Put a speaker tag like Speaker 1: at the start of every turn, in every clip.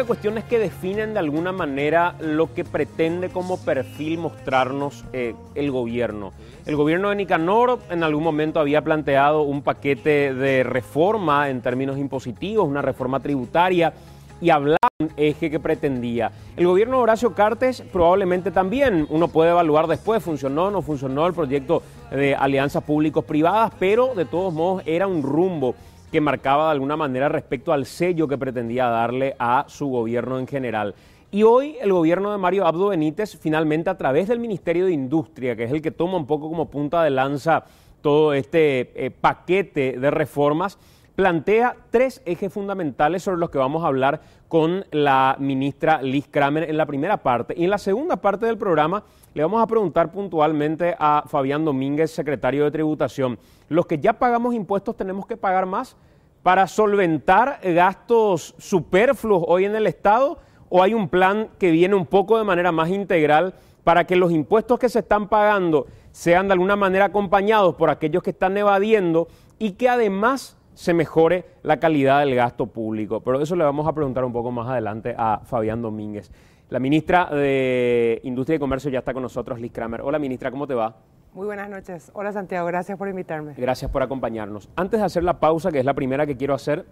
Speaker 1: Cuestiones que definen de alguna manera lo que pretende como perfil mostrarnos el gobierno. El gobierno de Nicanor en algún momento había planteado un paquete de reforma en términos impositivos, una reforma tributaria, y hablaba de un eje que pretendía. El gobierno de Horacio Cartes probablemente también, uno puede evaluar después, funcionó o no funcionó el proyecto de alianzas públicos-privadas, pero de todos modos era un rumbo que marcaba de alguna manera respecto al sello que pretendía darle a su gobierno en general. Y hoy el gobierno de Mario Abdo Benítez, finalmente a través del Ministerio de Industria, que es el que toma un poco como punta de lanza todo este paquete de reformas, plantea 3 ejes fundamentales sobre los que vamos a hablar con la ministra Liz Kramer en la primera parte. Y en la segunda parte del programa le vamos a preguntar puntualmente a Fabián Domínguez, secretario de Tributación. ¿Los que ya pagamos impuestos tenemos que pagar más para solventar gastos superfluos hoy en el Estado? ¿O hay un plan que viene un poco de manera más integral para que los impuestos que se están pagando sean de alguna manera acompañados por aquellos que están evadiendo y que además se mejore la calidad del gasto público? Pero eso le vamos a preguntar un poco más adelante a Fabián Domínguez. La ministra de Industria y Comercio ya está con nosotros, Liz Kramer. Hola, ministra, ¿cómo te va?
Speaker 2: Muy buenas noches. Hola, Santiago. Gracias por invitarme.
Speaker 1: Gracias por acompañarnos. Antes de hacer la pausa, que es la primera que quiero hacer,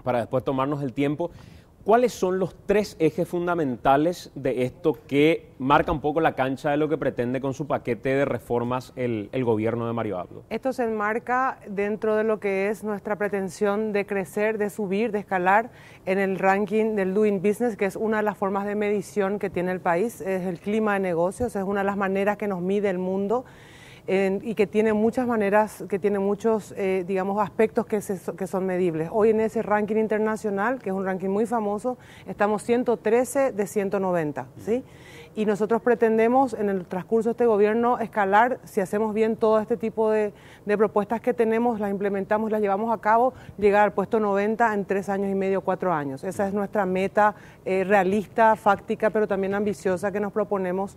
Speaker 1: para después tomarnos el tiempo, ¿cuáles son los 3 ejes fundamentales de esto que marca un poco la cancha de lo que pretende con su paquete de reformas el gobierno de Mario Abdo?
Speaker 2: Esto se enmarca dentro de lo que es nuestra pretensión de crecer, de subir, de escalar en el ranking del Doing Business, que es una de las formas de medición que tiene el país, es el clima de negocios, es una de las maneras que nos mide el mundo. Y que tiene muchas maneras, que tiene muchos, digamos, aspectos que son medibles. Hoy en ese ranking internacional, que es un ranking muy famoso, estamos 113 de 190, ¿sí? Y nosotros pretendemos en el transcurso de este gobierno escalar, si hacemos bien todo este tipo de propuestas que tenemos, las implementamos, las llevamos a cabo, llegar al puesto 90 en 3 años y medio, 4 años. Esa es nuestra meta realista, fáctica, pero también ambiciosa que nos proponemos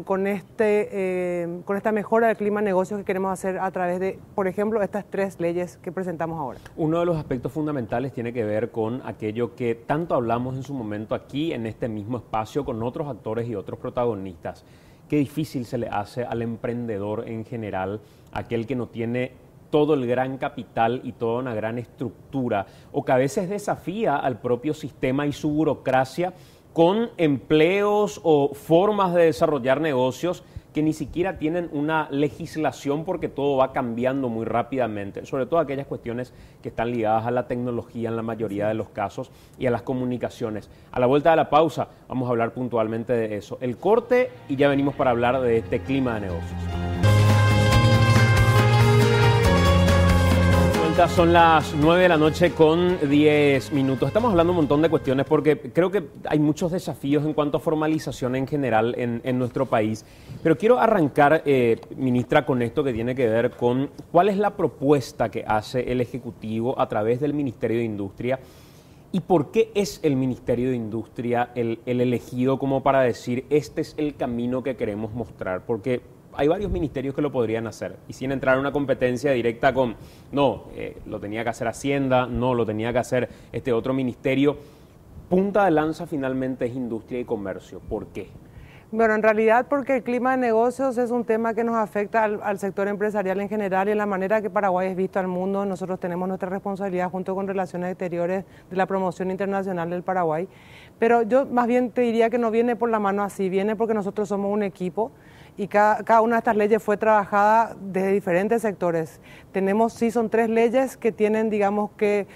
Speaker 2: con esta mejora del clima de negocios que queremos hacer a través de, por ejemplo, estas 3 leyes que presentamos ahora.
Speaker 1: Uno de los aspectos fundamentales tiene que ver con aquello que tanto hablamos en su momento aquí, en este mismo espacio, con otros actores y otros protagonistas. Qué difícil se le hace al emprendedor en general, aquel que no tiene todo el gran capital y toda una gran estructura, o que a veces desafía al propio sistema y su burocracia con empleos o formas de desarrollar negocios que ni siquiera tienen una legislación porque todo va cambiando muy rápidamente, sobre todo aquellas cuestiones que están ligadas a la tecnología en la mayoría de los casos y a las comunicaciones. A la vuelta de la pausa vamos a hablar puntualmente de eso. El corte y ya venimos para hablar de este clima de negocios. Son las 9 de la noche con 10 minutos. Estamos hablando un montón de cuestiones porque creo que hay muchos desafíos en cuanto a formalización en general en nuestro país. Pero quiero arrancar, ministra, con esto que tiene que ver con cuál es la propuesta que hace el Ejecutivo a través del Ministerio de Industria y por qué es el Ministerio de Industria el elegido como para decir este es el camino que queremos mostrar. Porque hay varios ministerios que lo podrían hacer y sin entrar en una competencia directa con, no, lo tenía que hacer Hacienda, no, lo tenía que hacer este otro ministerio. Punta de lanza finalmente es Industria y Comercio. ¿Por qué?
Speaker 2: Bueno, en realidad porque el clima de negocios es un tema que nos afecta al sector empresarial en general y en la manera que Paraguay es visto al mundo. Nosotros tenemos nuestra responsabilidad junto con Relaciones Exteriores de la promoción internacional del Paraguay. Pero yo más bien te diría que no viene por la mano así, viene porque nosotros somos un equipo y cada una de estas leyes fue trabajada desde diferentes sectores. Son 3 leyes que tienen, digamos que,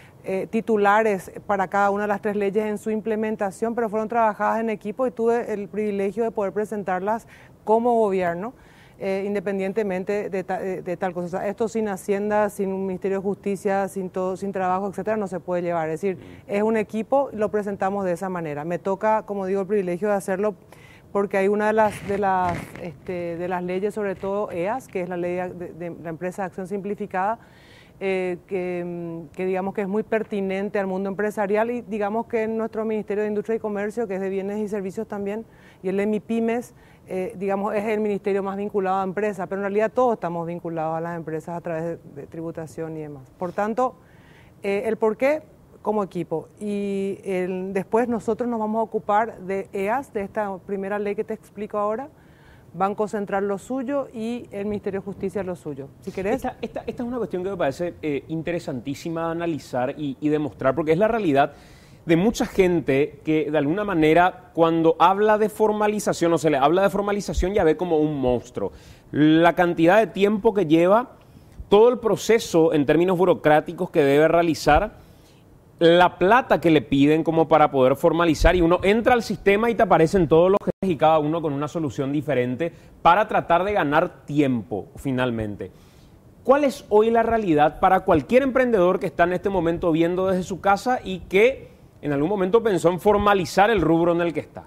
Speaker 2: titulares para cada una de las 3 leyes en su implementación, pero fueron trabajadas en equipo y tuve el privilegio de poder presentarlas como gobierno, independientemente de tal cosa. O sea, esto sin Hacienda, sin un Ministerio de Justicia, sin trabajo, etcétera, no se puede llevar. Es decir, es un equipo y lo presentamos de esa manera. Me toca, como digo, el privilegio de hacerlo porque hay una de las leyes, sobre todo EAS, que es la ley de la Empresa de Acción Simplificada, que digamos que es muy pertinente al mundo empresarial y digamos que en nuestro Ministerio de Industria y Comercio, que es de Bienes y Servicios también, y el MIPYMES, digamos, es el ministerio más vinculado a empresas, pero en realidad todos estamos vinculados a las empresas a través de tributación y demás. Por tanto, el por qué, como equipo. Y después nosotros nos vamos a ocupar de EAS, de esta primera ley que te explico ahora, Banco Central lo suyo y el Ministerio de Justicia lo suyo. Si querés...
Speaker 1: Esta es una cuestión que me parece interesantísima de analizar y demostrar, porque es la realidad de mucha gente que de alguna manera cuando habla de formalización o se le habla de formalización ya ve como un monstruo. La cantidad de tiempo que lleva, todo el proceso en términos burocráticos que debe realizar, la plata que le piden como para poder formalizar, y uno entra al sistema y te aparecen todos los jefes y cada uno con una solución diferente para tratar de ganar tiempo finalmente. ¿Cuál es hoy la realidad para cualquier emprendedor que está en este momento viendo desde su casa y que en algún momento pensó en formalizar el rubro en el que está?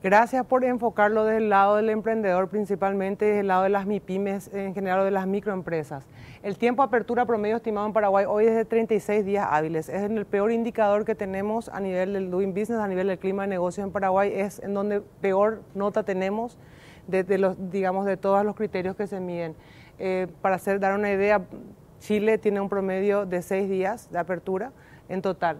Speaker 2: Gracias por enfocarlo desde el lado del emprendedor, principalmente desde el lado de las MIPYMES, en general de las microempresas. El tiempo de apertura promedio estimado en Paraguay hoy es de 36 días hábiles. Es el peor indicador que tenemos a nivel del doing business, a nivel del clima de negocios en Paraguay. Es en donde peor nota tenemos de todos los criterios que se miden. Para dar una idea, Chile tiene un promedio de 6 días de apertura en total.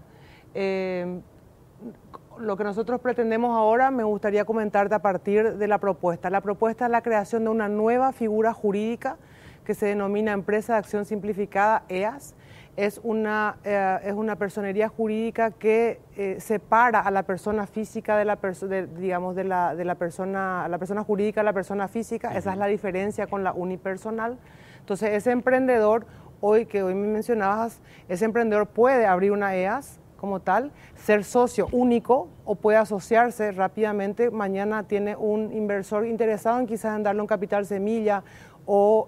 Speaker 2: Lo que nosotros pretendemos ahora, me gustaría comentarte a partir de la propuesta. La propuesta es la creación de una nueva figura jurídica que se denomina Empresa de Acción Simplificada, EAS. Es una personería jurídica que separa a la persona física de la persona jurídica de la persona física. Esa es la diferencia con la unipersonal. Entonces, ese emprendedor, que hoy me mencionabas, ese emprendedor puede abrir una EAS como tal, ser socio único o puede asociarse rápidamente. Mañana tiene un inversor interesado en quizás en darle un capital semilla o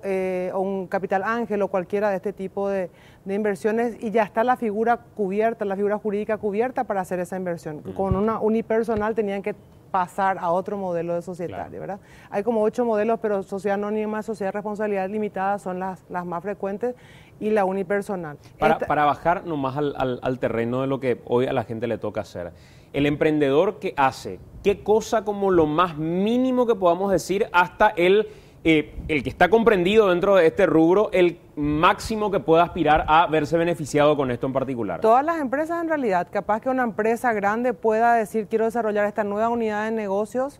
Speaker 2: un capital ángel o cualquiera de este tipo de inversiones, y ya está la figura cubierta, la figura jurídica cubierta para hacer esa inversión. Con una unipersonal tenían que pasar a otro modelo de societario,
Speaker 1: claro,
Speaker 2: ¿verdad? Hay como 8 modelos, pero sociedad anónima, sociedad de responsabilidad limitada son las más frecuentes, y la unipersonal.
Speaker 1: Para bajar nomás al terreno de lo que hoy a la gente le toca hacer, el emprendedor que hace, ¿qué cosa como lo más mínimo que podamos decir hasta el que está comprendido dentro de este rubro, el máximo que pueda aspirar a verse beneficiado con esto en particular?
Speaker 2: Todas las empresas en realidad, capaz que una empresa grande pueda decir quiero desarrollar esta nueva unidad de negocios,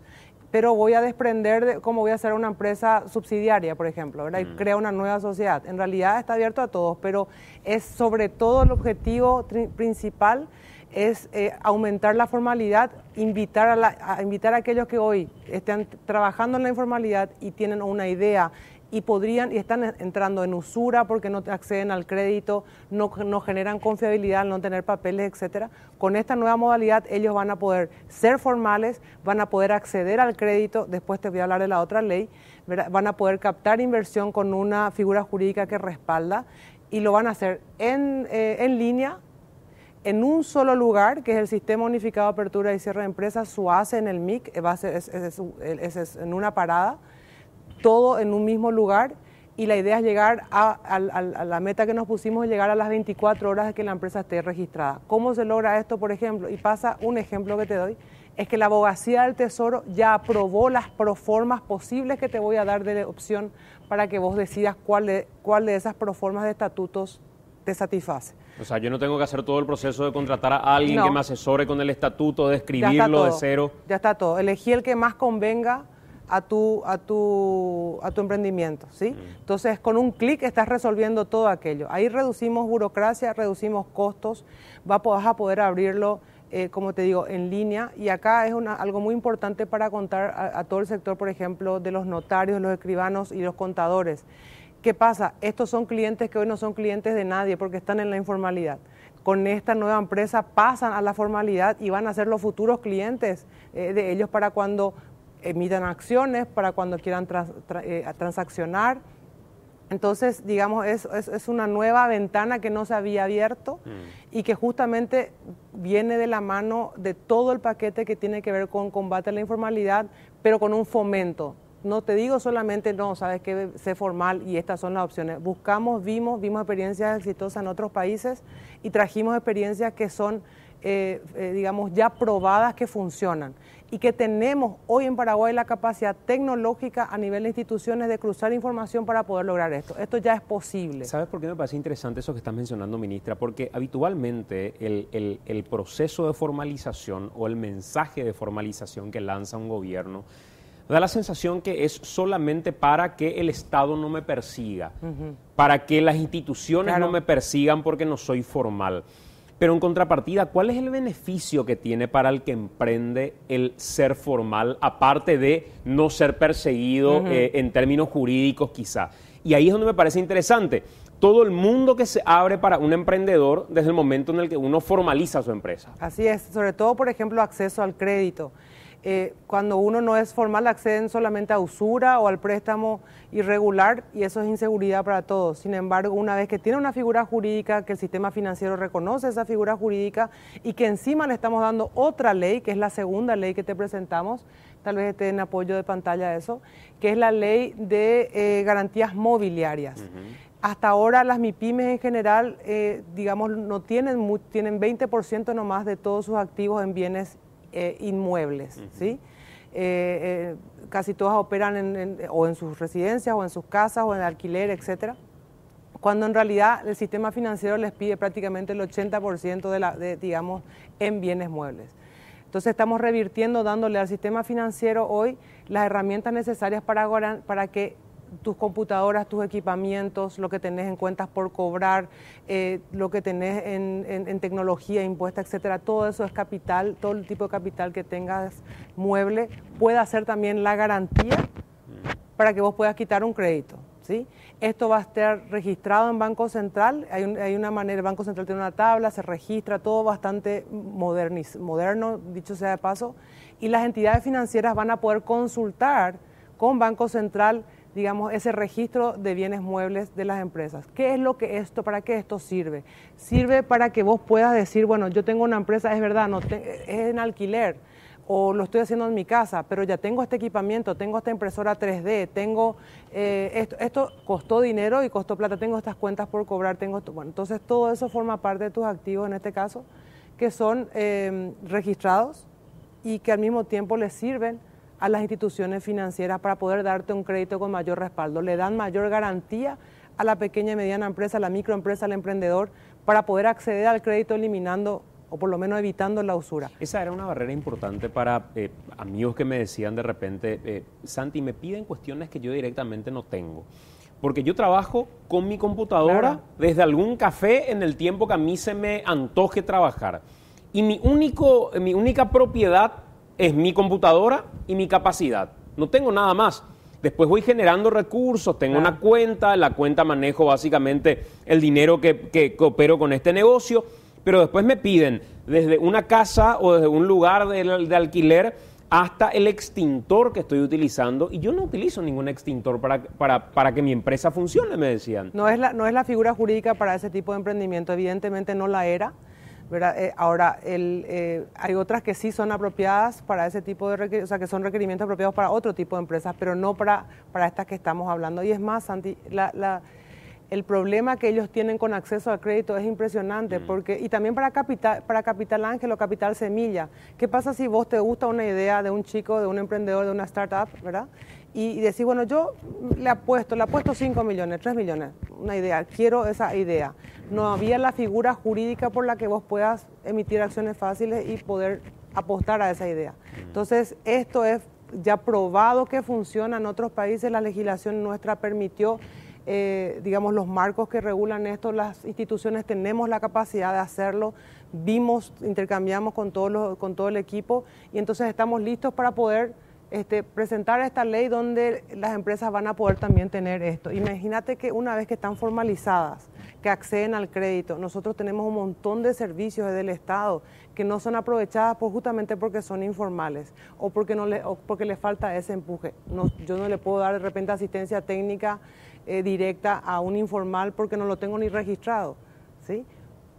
Speaker 2: pero voy a desprender cómo voy a hacer una empresa subsidiaria, por ejemplo, ¿verdad? Y crea una nueva sociedad. En realidad está abierto a todos, pero es sobre todo el objetivo principal es aumentar la formalidad, invitar a aquellos que hoy están trabajando en la informalidad y tienen una idea y están entrando en usura porque no acceden al crédito, no generan confiabilidad al no tener papeles, etcétera. Con esta nueva modalidad ellos van a poder ser formales, van a poder acceder al crédito, después te voy a hablar de la otra ley, ¿verdad? Van a poder captar inversión con una figura jurídica que respalda, y lo van a hacer en línea, en un solo lugar, que es el Sistema Unificado de Apertura y Cierre de Empresas, SUACE, en el MIC, es en una parada, todo en un mismo lugar, y la idea es llegar a la meta que nos pusimos, es llegar a las 24 horas de que la empresa esté registrada. ¿Cómo se logra esto, por ejemplo? Y pasa un ejemplo que te doy, es que la Abogacía del Tesoro ya aprobó las proformas posibles que te voy a dar de opción para que vos decidas cuál de esas proformas de estatutos te satisface.
Speaker 1: O sea, yo no tengo que hacer todo el proceso de contratar a alguien que me asesore con el estatuto, de escribirlo de cero.
Speaker 2: Ya está todo. Elegí el que más convenga a tu emprendimiento, ¿sí? Entonces, con un clic estás resolviendo todo aquello. Ahí reducimos burocracia, reducimos costos, vas a poder abrirlo, como te digo, en línea. Y acá es algo muy importante para contar a todo el sector, por ejemplo, de los notarios, los escribanos y los contadores. ¿Qué pasa? Estos son clientes que hoy no son clientes de nadie porque están en la informalidad. Con esta nueva empresa pasan a la formalidad y van a ser los futuros clientes de ellos para cuando emitan acciones, para cuando quieran transaccionar. Entonces, digamos, es una nueva ventana que no se había abierto y que justamente viene de la mano de todo el paquete que tiene que ver con combate a la informalidad, pero con un fomento. No te digo solamente, no, sabes que sé formal y estas son las opciones. Vimos experiencias exitosas en otros países y trajimos experiencias que son digamos, ya probadas que funcionan y que tenemos hoy en Paraguay la capacidad tecnológica a nivel de instituciones de cruzar información para poder lograr esto. Esto ya es posible.
Speaker 1: ¿Sabes por qué me parece interesante eso que estás mencionando, ministra? Porque habitualmente el proceso de formalización o el mensaje de formalización que lanza un gobierno da la sensación que es solamente para que el Estado no me persiga, para que las instituciones no me persigan porque no soy formal. Pero en contrapartida, ¿cuál es el beneficio que tiene para el que emprende el ser formal, aparte de no ser perseguido en términos jurídicos quizá? Y ahí es donde me parece interesante. Todo el mundo que se abre para un emprendedor desde el momento en el que uno formaliza su empresa.
Speaker 2: Así es, sobre todo, por ejemplo, acceso al crédito. Cuando uno no es formal, acceden solamente a usura o al préstamo irregular y eso es inseguridad para todos. Sin embargo, una vez que tiene una figura jurídica, que el sistema financiero reconoce esa figura jurídica y que encima le estamos dando otra ley, que es la segunda ley que te presentamos, tal vez esté en apoyo de pantalla eso, que es la ley de garantías mobiliarias. Hasta ahora las MIPYMES en general, digamos, no tienen 20% nomás de todos sus activos en bienes inmuebles, ¿sí? Casi todas operan o en sus residencias, o en sus casas, o en alquiler, etcétera. Cuando en realidad el sistema financiero les pide prácticamente el 80% digamos, en bienes muebles. Entonces estamos revirtiendo, dándole al sistema financiero hoy las herramientas necesarias para que tus computadoras, tus equipamientos, lo que tenés en cuentas por cobrar, lo que tenés en tecnología impuesta, etcétera, todo eso es capital, todo el tipo de capital que tengas mueble pueda ser también la garantía para que vos puedas quitar un crédito, ¿sí? Esto va a estar registrado en Banco Central, hay una manera, el Banco Central tiene una tabla, se registra, todo bastante moderno, dicho sea de paso, y las entidades financieras van a poder consultar con Banco Central, digamos, ese registro de bienes muebles de las empresas. ¿Qué es lo que para qué esto sirve? Sirve para que vos puedas decir, bueno, yo tengo una empresa, es verdad, es en alquiler, o lo estoy haciendo en mi casa, pero ya tengo este equipamiento, tengo esta impresora 3D, tengo esto costó dinero y costó plata, tengo estas cuentas por cobrar, bueno, entonces todo eso forma parte de tus activos en este caso, que son registrados y que al mismo tiempo les sirven a las instituciones financieras para poder darte un crédito con mayor respaldo. Le dan mayor garantía a la pequeña y mediana empresa, a la microempresa, al emprendedor, para poder acceder al crédito eliminando o por lo menos evitando la usura.
Speaker 1: Esa era una barrera importante para amigos que me decían de repente, Santi, me piden cuestiones que yo directamente no tengo. Porque yo trabajo con mi computadora desde algún café en el tiempo que a mí se me antoje trabajar. Y mi única propiedad es mi computadora y mi capacidad. No tengo nada más. Después voy generando recursos, tengo una cuenta, en la cuenta manejo básicamente el dinero que opero con este negocio, pero después me piden desde una casa o desde un lugar de alquiler hasta el extintor que estoy utilizando, y yo no utilizo ningún extintor para que mi empresa funcione, me decían.
Speaker 2: No es la figura jurídica para ese tipo de emprendimiento, evidentemente no la era, ¿verdad? Ahora, hay otras que sí son apropiadas para ese tipo de requerimientos, o sea, que son requerimientos apropiados para otro tipo de empresas, pero no para estas que estamos hablando. Y es más, Santi, el problema que ellos tienen con acceso al crédito es impresionante, y también para Capital Ángel o Capital Semilla. ¿Qué pasa si vos te gusta una idea de un chico, de un emprendedor, de una startup, ¿verdad? Y decís, bueno, yo le apuesto 5 millones, 3 millones, una idea, quiero esa idea. No había la figura jurídica por la que vos puedas emitir acciones fáciles y poder apostar a esa idea. Entonces, esto es ya probado que funciona en otros países, la legislación nuestra permitió, digamos, los marcos que regulan esto, las instituciones tenemos la capacidad de hacerlo, intercambiamos con todo el equipo y entonces estamos listos para poder presentar esta ley donde las empresas van a poder también tener esto. Imagínate que una vez que están formalizadas, que acceden al crédito, nosotros tenemos un montón de servicios del Estado que no son aprovechadas justamente porque son informales o porque les falta ese empuje. Yo no le puedo dar de repente asistencia técnica directa a un informal porque no lo tengo ni registrado, ¿sí?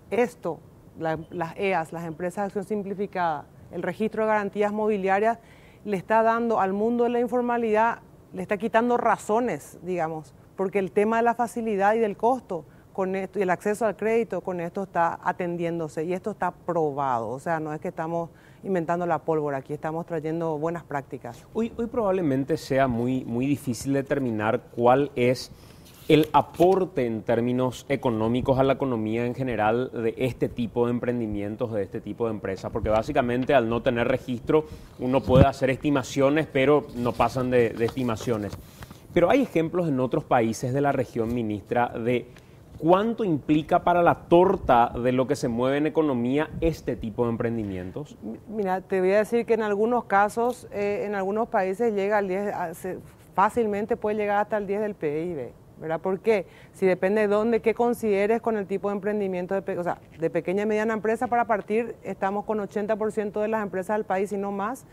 Speaker 2: Esto, las EAS, las empresas de acción simplificada, el registro de garantías mobiliarias, le está dando al mundo de la informalidad, le está quitando razones, digamos, porque el tema de la facilidad y del costo con esto, y el acceso al crédito con esto está atendiéndose y esto está probado. O sea, no es que estamos inventando la pólvora, aquí estamos trayendo buenas prácticas.
Speaker 1: Hoy probablemente sea muy difícil determinar cuál es el aporte en términos económicos a la economía en general de este tipo de emprendimientos, de este tipo de empresas, porque básicamente al no tener registro uno puede hacer estimaciones, pero no pasan de estimaciones. Pero hay ejemplos en otros países de la región, ministra, de cuánto implica para la torta de lo que se mueve en economía este tipo de emprendimientos.
Speaker 2: Mira, te voy a decir que en algunos casos, en algunos países llega al 10, fácilmente puede llegar hasta el 10 del PIB. ¿Verdad? Porque si depende de dónde, qué consideres con el tipo de emprendimiento, de pequeña y mediana empresa para partir, estamos con 80% de las empresas del país y no más,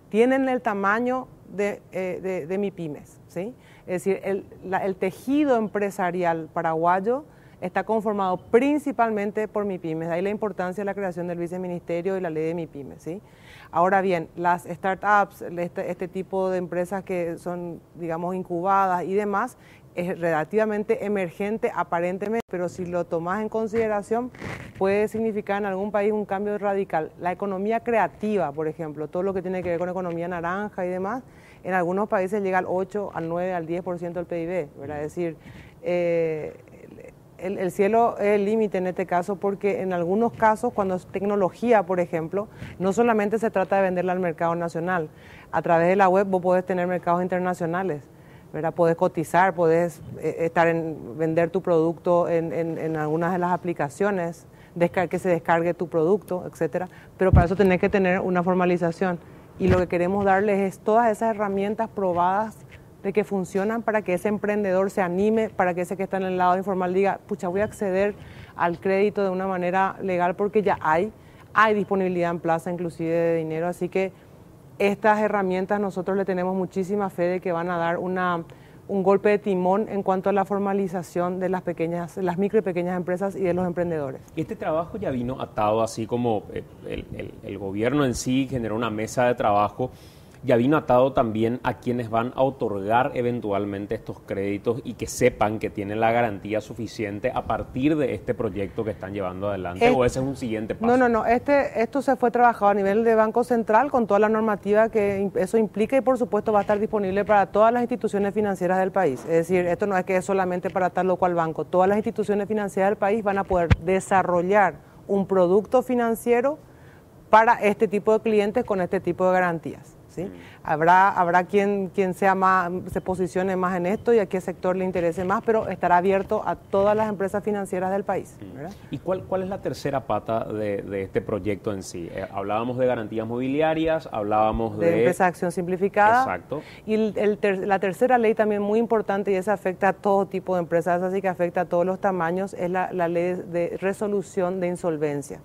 Speaker 2: tienen el tamaño de MIPYMES, ¿sí? Es decir, el tejido empresarial paraguayo está conformado principalmente por MIPYMES, de ahí la importancia de la creación del viceministerio y la ley de MIPYMES, ¿sí? Ahora bien, las startups, este tipo de empresas que son, digamos, incubadas y demás, es relativamente emergente aparentemente, pero si lo tomas en consideración puede significar en algún país un cambio radical. La economía creativa, por ejemplo, todo lo que tiene que ver con economía naranja y demás, en algunos países llega al 8, al 9, al 10% del PIB, ¿verdad? Es decir, el cielo es el límite en este caso porque en algunos casos cuando es tecnología, por ejemplo, no solamente se trata de venderla al mercado nacional, a través de la web vos podés tener mercados internacionales, ¿verdad? Podés cotizar, podés vender tu producto en algunas de las aplicaciones, que se descargue tu producto, etcétera. Pero para eso tenés que tener una formalización. Y lo que queremos darles es todas esas herramientas probadas de que funcionan para que ese emprendedor se anime, para que ese que está en el lado informal diga, pucha, voy a acceder al crédito de una manera legal porque ya hay disponibilidad en plaza inclusive de dinero, así que estas herramientas nosotros le tenemos muchísima fe de que van a dar un golpe de timón en cuanto a la formalización de las micro y pequeñas empresas y de los emprendedores.
Speaker 1: Este trabajo ya vino atado, así como el gobierno en sí generó una mesa de trabajo, ya vino atado también a quienes van a otorgar eventualmente estos créditos y que sepan que tienen la garantía suficiente a partir de este proyecto que están llevando adelante, o ese es un siguiente paso.
Speaker 2: No, esto se fue trabajado a nivel de Banco Central con toda la normativa que eso implica y por supuesto va a estar disponible para todas las instituciones financieras del país. Es decir, esto no es que es solamente para tal o cual banco, todas las instituciones financieras del país van a poder desarrollar un producto financiero para este tipo de clientes con este tipo de garantías. ¿Sí? Habrá quien se posicione más en esto y a qué sector le interese más, pero estará abierto a todas las empresas financieras del país, ¿verdad?
Speaker 1: ¿Y cuál es la tercera pata de este proyecto en sí? Hablábamos de garantías mobiliarias, hablábamos de
Speaker 2: empresa de acción simplificada.
Speaker 1: Exacto.
Speaker 2: Y la tercera ley también muy importante, y esa afecta a todo tipo de empresas, así que afecta a todos los tamaños, es la ley de resolución de insolvencia.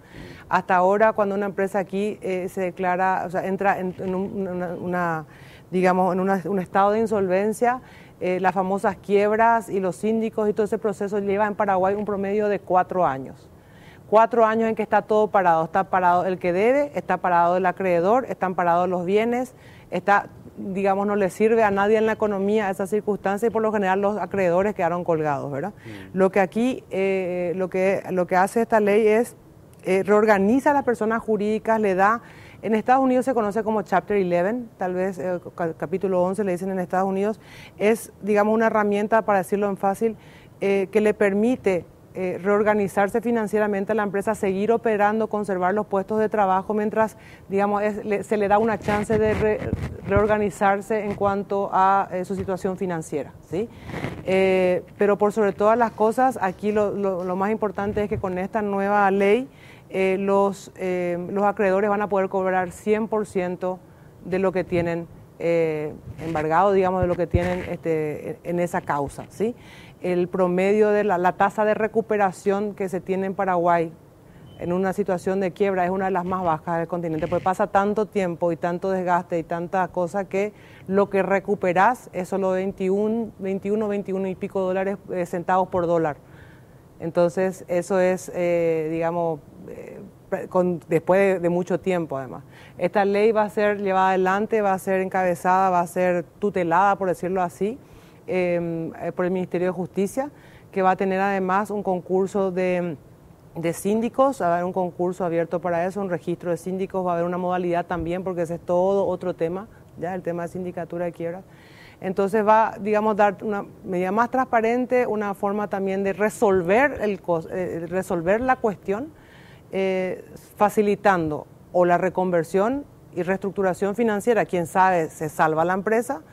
Speaker 2: Hasta ahora, cuando una empresa aquí se declara, o sea, entra en un estado de insolvencia, las famosas quiebras y los síndicos y todo ese proceso lleva en Paraguay un promedio de 4 años. 4 años en que está todo parado. Está parado el que debe, está parado el acreedor, están parados los bienes, no le sirve a nadie en la economía esa circunstancia y por lo general los acreedores quedaron colgados, ¿verdad? Lo que aquí, lo que hace esta ley es reorganiza a las personas jurídicas, le da. En Estados Unidos se conoce como Chapter 11, tal vez capítulo 11 le dicen en Estados Unidos, es, una herramienta, para decirlo en fácil, que le permite reorganizarse financieramente a la empresa, seguir operando, conservar los puestos de trabajo, mientras, se le da una chance de reorganizarse en cuanto a su situación financiera, ¿sí? Pero por sobre todas las cosas, aquí lo más importante es que con esta nueva ley, los acreedores van a poder cobrar 100% de lo que tienen embargado, de lo que tienen en esa causa, ¿sí? El promedio de la tasa de recuperación que se tiene en Paraguay en una situación de quiebra es una de las más bajas del continente, porque pasa tanto tiempo y tanto desgaste y tanta cosa que lo que recuperás es solo 21 y pico dólares, centavos por dólar. Entonces, eso es, después de mucho tiempo, además. Esta ley va a ser llevada adelante, va a ser encabezada, va a ser tutelada, por decirlo así, por el Ministerio de Justicia, que va a tener además un concurso de síndicos, va a haber un concurso abierto para eso, un registro de síndicos, va a haber una modalidad también, porque ese es todo otro tema, ya el tema de sindicatura de quiebras. Entonces va, digamos, dar una medida más transparente, una forma también de resolver, resolver la cuestión, facilitando o la reconversión y reestructuración financiera. Quién sabe, se salva la empresa,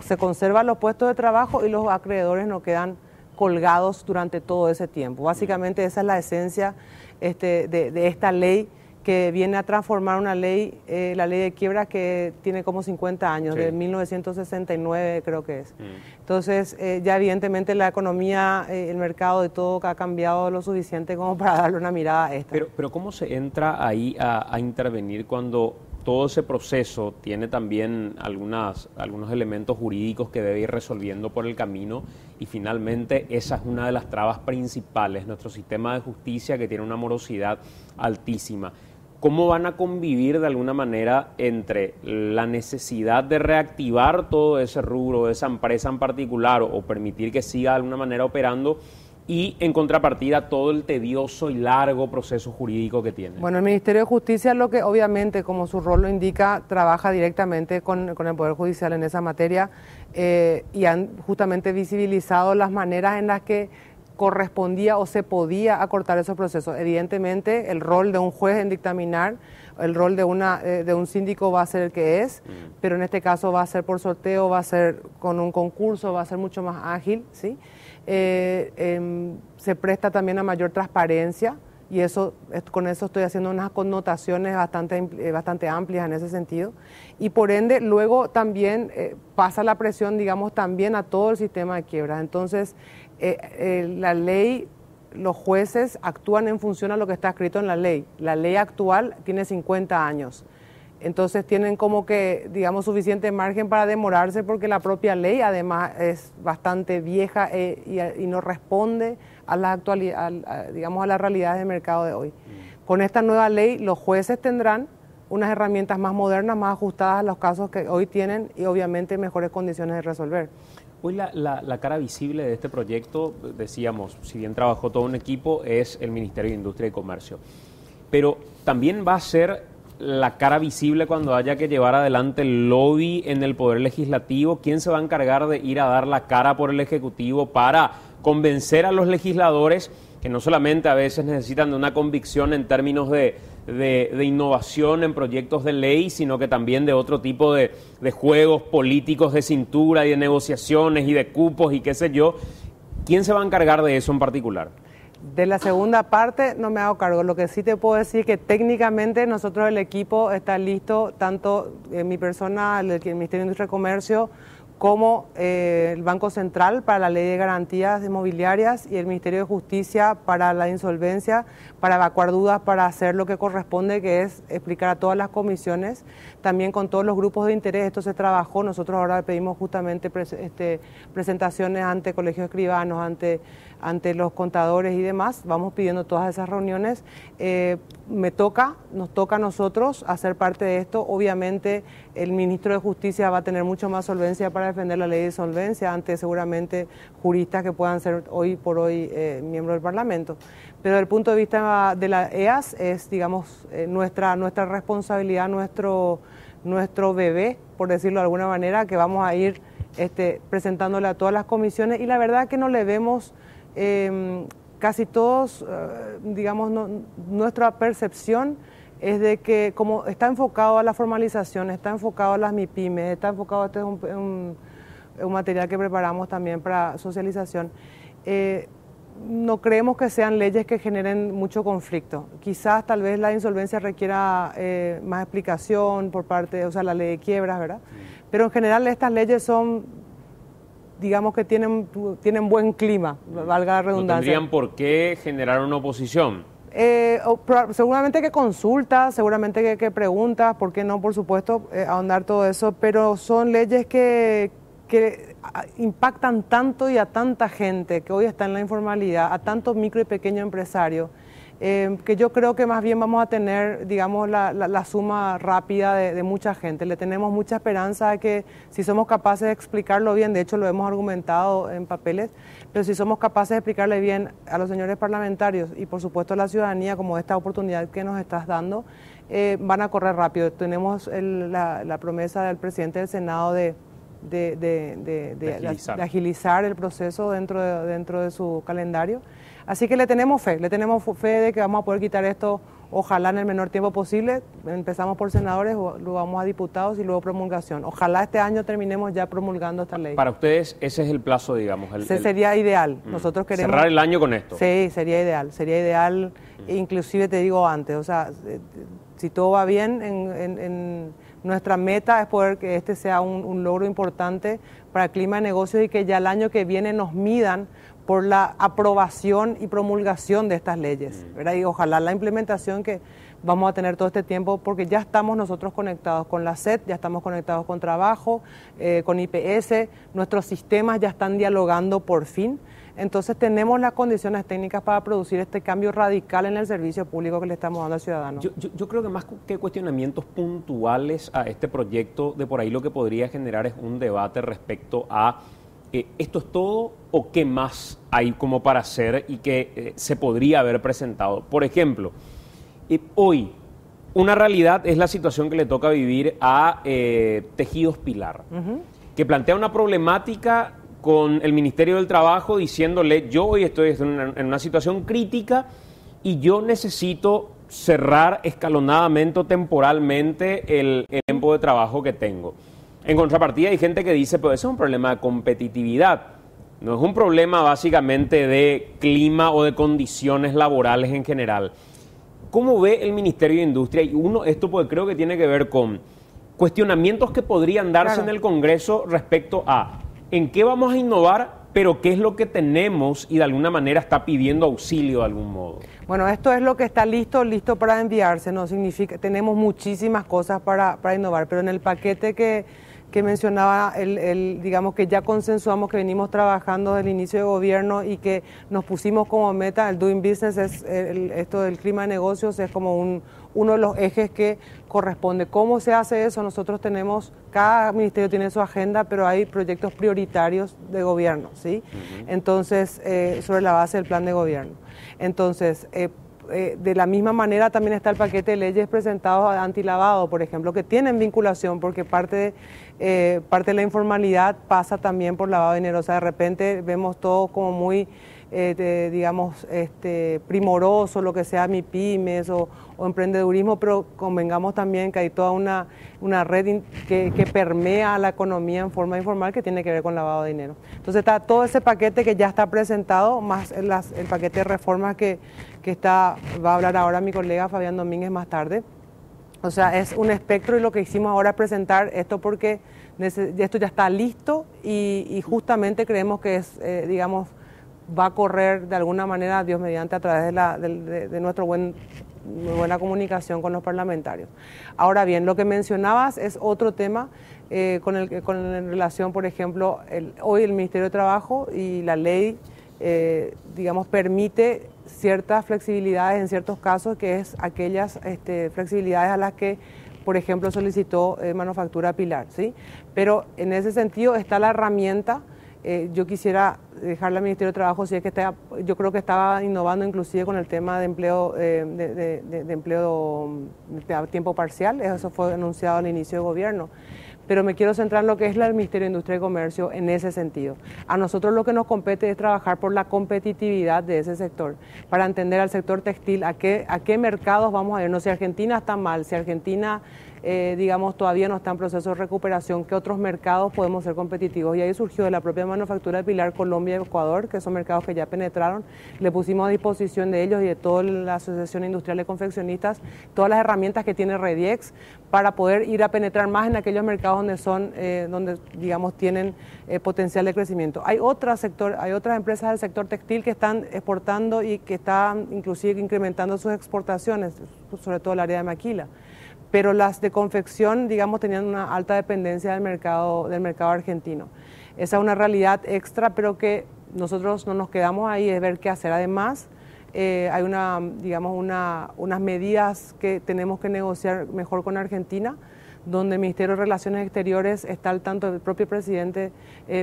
Speaker 2: se conservan los puestos de trabajo y los acreedores no quedan colgados durante todo ese tiempo. Básicamente esa es la esencia de esta ley, que viene a transformar una ley, la ley de quiebras, que tiene como 50 años, sí, de 1969 creo que es. Entonces ya evidentemente la economía, el mercado de todo ha cambiado lo suficiente como para darle una mirada a esta.
Speaker 1: Pero ¿cómo se entra ahí a intervenir cuando todo ese proceso tiene también algunos elementos jurídicos que debe ir resolviendo por el camino, y finalmente esa es una de las trabas principales, nuestro sistema de justicia, que tiene una morosidad altísima? ¿Cómo van a convivir de alguna manera entre la necesidad de reactivar todo ese rubro, de esa empresa en particular, o permitir que siga de alguna manera operando, y en contrapartida todo el tedioso y largo proceso jurídico que tiene?
Speaker 2: Bueno, el Ministerio de Justicia, lo que obviamente, como su rol lo indica, trabaja directamente con el Poder Judicial en esa materia, y han justamente visibilizado las maneras en las que correspondía o se podía acortar esos procesos. Evidentemente, el rol de un juez en dictaminar, el rol de un síndico va a ser el que es, pero en este caso va a ser por sorteo, va a ser con un concurso, va a ser mucho más ágil, ¿sí? Se presta también a mayor transparencia, y con eso estoy haciendo unas connotaciones bastante amplias en ese sentido, y por ende luego también pasa la presión, digamos, también a todo el sistema de quiebras. Entonces la ley, los jueces actúan en función a lo que está escrito en la ley. La ley actual tiene 50 años. Entonces tienen como que, digamos, suficiente margen para demorarse, porque la propia ley además es bastante vieja y no responde a las digamos, a las realidades del mercado de hoy. Con esta nueva ley los jueces tendrán unas herramientas más modernas, más ajustadas a los casos que hoy tienen, y obviamente mejores condiciones de resolver.
Speaker 1: Hoy la cara visible de este proyecto, decíamos, si bien trabajó todo un equipo, es el Ministerio de Industria y Comercio. Pero también va a ser la cara visible cuando haya que llevar adelante el lobby en el Poder Legislativo. ¿Quién se va a encargar de ir a dar la cara por el Ejecutivo para convencer a los legisladores, que no solamente a veces necesitan de una convicción en términos de innovación en proyectos de ley, sino que también de otro tipo de juegos políticos de cintura y de negociaciones y de cupos y qué sé yo? ¿Quién se va a encargar de eso en particular?
Speaker 2: De la segunda parte no me hago cargo. Lo que sí te puedo decir es que técnicamente nosotros, el equipo, está listo, tanto mi persona, el Ministerio de Industria y Comercio, como el Banco Central para la Ley de Garantías Inmobiliarias, y el Ministerio de Justicia para la insolvencia, para evacuar dudas, para hacer lo que corresponde, que es explicar a todas las comisiones, también con todos los grupos de interés. Esto se trabajó, nosotros ahora pedimos justamente presentaciones ante colegios de escribanos, ante los contadores y demás. Vamos pidiendo todas esas reuniones. Nos toca a nosotros hacer parte de esto. Obviamente el ministro de Justicia va a tener mucho más solvencia para defender la ley de insolvencia ante seguramente juristas que puedan ser hoy por hoy miembros del Parlamento. Pero desde el punto de vista de la EAS es, digamos, nuestra responsabilidad, nuestro bebé, por decirlo de alguna manera, que vamos a ir presentándole a todas las comisiones, y la verdad que no le vemos casi todos, digamos, nuestra percepción es de que como está enfocado a la formalización, está enfocado a las MIPYMES, está enfocado, este es un material que preparamos también para socialización, no creemos que sean leyes que generen mucho conflicto. Quizás tal vez la insolvencia requiera más explicación por parte, o sea, la ley de quiebras, ¿verdad? Pero en general estas leyes son, digamos, que tienen buen clima, valga la redundancia.
Speaker 1: ¿No tendrían por qué generar una oposición?
Speaker 2: Seguramente que consultas, seguramente que preguntas, ¿por qué no? Por supuesto, ahondar todo eso, pero son leyes que impactan tanto y a tanta gente que hoy está en la informalidad, a tantos micro y pequeños empresarios, que yo creo que más bien vamos a tener, digamos, la suma rápida de mucha gente. Le tenemos mucha esperanza de que si somos capaces de explicarlo bien, de hecho lo hemos argumentado en papeles, pero si somos capaces de explicarle bien a los señores parlamentarios y por supuesto a la ciudadanía, como esta oportunidad que nos estás dando, van a correr rápido. Tenemos la promesa del presidente del Senado de agilizar el proceso dentro de su calendario. Así que le tenemos fe de que vamos a poder quitar esto, ojalá en el menor tiempo posible. Empezamos por senadores, luego vamos a diputados y luego promulgación. Ojalá este año terminemos ya promulgando esta ley.
Speaker 1: Para ustedes ese es el plazo, digamos.
Speaker 2: Sería ideal. Nosotros queremos
Speaker 1: cerrar el año con esto.
Speaker 2: Sí, sería ideal. Inclusive te digo antes, o sea, si todo va bien, en nuestra meta es poder que este sea un logro importante para el clima de negocios y que ya el año que viene nos midan por la aprobación y promulgación de estas leyes, ¿verdad? Y ojalá la implementación que vamos a tener todo este tiempo, porque ya estamos nosotros conectados con la SET, ya estamos conectados con trabajo, con IPS, nuestros sistemas ya están dialogando por fin. Entonces tenemos las condiciones técnicas para producir este cambio radical en el servicio público que le estamos dando al ciudadano.
Speaker 1: Yo creo que más que cuestionamientos puntuales a este proyecto, de por ahí lo que podría generar es un debate respecto a ¿esto es todo o qué más hay como para hacer y que se podría haber presentado? Por ejemplo, hoy una realidad es la situación que le toca vivir a Tejidos Pilar, que plantea una problemática con el Ministerio del Trabajo diciéndole, yo hoy estoy en una situación crítica y yo necesito cerrar escalonadamente o temporalmente el tiempo de trabajo que tengo. En contrapartida hay gente que dice, pues ese es un problema de competitividad, no es un problema básicamente de clima o de condiciones laborales en general. ¿Cómo ve el Ministerio de Industria? Y esto pues creo que tiene que ver con cuestionamientos que podrían darse en el Congreso respecto a en qué vamos a innovar, pero qué es lo que tenemos y de alguna manera está pidiendo auxilio de algún modo.
Speaker 2: Bueno, esto es lo que está listo para enviarse, no significa, tenemos muchísimas cosas para innovar, pero en el paquete que mencionaba, digamos que ya consensuamos, que venimos trabajando desde el inicio de gobierno y que nos pusimos como meta, el Doing Business, esto del clima de negocios es como uno de los ejes que corresponde. ¿Cómo se hace eso? Nosotros cada ministerio tiene su agenda, pero hay proyectos prioritarios de gobierno, ¿sí? Entonces, sobre la base del plan de gobierno. Entonces, de la misma manera también está el paquete de leyes presentados antilavado, por ejemplo, que tienen vinculación porque parte de la informalidad pasa también por lavado de dinero. O sea, de repente vemos todo como muy, digamos, primoroso, lo que sea MIPYMES o emprendedurismo, pero convengamos también que hay toda una red que permea la economía en forma informal que tiene que ver con lavado de dinero. Entonces está todo ese paquete que ya está presentado, más el paquete de reformas que va a hablar ahora mi colega Fabián Domínguez más tarde. O sea, es un espectro y lo que hicimos ahora es presentar esto porque esto ya está listo y justamente creemos que es, digamos, va a correr de alguna manera, Dios mediante, a través de nuestra buena comunicación con los parlamentarios. Ahora bien, lo que mencionabas es otro tema en relación, por ejemplo, hoy el Ministerio de Trabajo y la ley, digamos, permite ciertas flexibilidades en ciertos casos, que es aquellas flexibilidades a las que, por ejemplo, solicitó Manufactura Pilar, ¿sí? Pero en ese sentido está la herramienta. Yo quisiera dejarle al Ministerio de Trabajo, si es que yo creo que estaba innovando inclusive con el tema de empleo de empleo a tiempo parcial, eso fue anunciado al inicio de gobierno. Pero me quiero centrar en lo que es el Ministerio de Industria y Comercio en ese sentido. A nosotros lo que nos compete es trabajar por la competitividad de ese sector, para entender al sector textil, a qué mercados vamos a ir. No, si Argentina está mal, si Argentina, digamos, todavía no está en proceso de recuperación, ¿qué otros mercados podemos ser competitivos? Y ahí surgió de la propia Manufactura de Pilar, Colombia y Ecuador, que son mercados que ya penetraron. Le pusimos a disposición de ellos y de toda la Asociación Industrial de Confeccionistas todas las herramientas que tiene Rediex para poder ir a penetrar más en aquellos mercados donde digamos, tienen potencial de crecimiento. Hay otras empresas del sector textil que están exportando y que están inclusive incrementando sus exportaciones, sobre todo el área de maquila. Pero las de confección, digamos, tenían una alta dependencia del mercado argentino. Esa es una realidad extra, pero que nosotros no nos quedamos ahí, es ver qué hacer. Además, Hay unas medidas que tenemos que negociar mejor con Argentina, donde el Ministerio de Relaciones Exteriores está al tanto. El propio presidente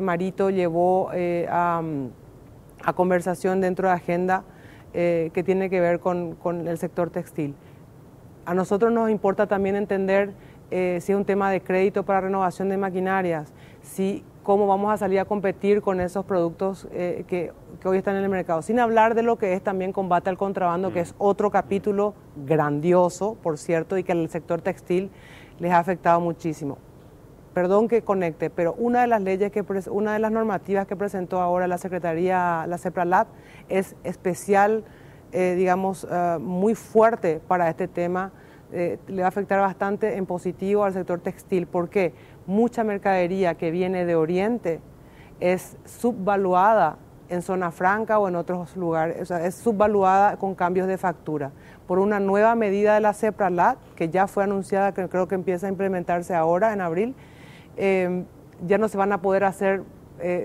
Speaker 2: Marito llevó a conversación dentro de agenda que tiene que ver con el sector textil. A nosotros nos importa también entender si es un tema de crédito para renovación de maquinarias, cómo vamos a salir a competir con esos productos que hoy están en el mercado. Sin hablar de lo que es también combate al contrabando, que es otro capítulo grandioso, por cierto, y que al sector textil les ha afectado muchísimo. Perdón que conecte, pero una de las normativas que presentó ahora la Secretaría, la CEPRALAT, es especial, muy fuerte para este tema. Le va a afectar bastante en positivo al sector textil. ¿Por qué? Mucha mercadería que viene de Oriente es subvaluada en zona franca o en otros lugares, o sea, es subvaluada con cambios de factura. Por una nueva medida de la CEPRALAT, que ya fue anunciada, que creo que empieza a implementarse ahora en abril, ya no se van a poder hacer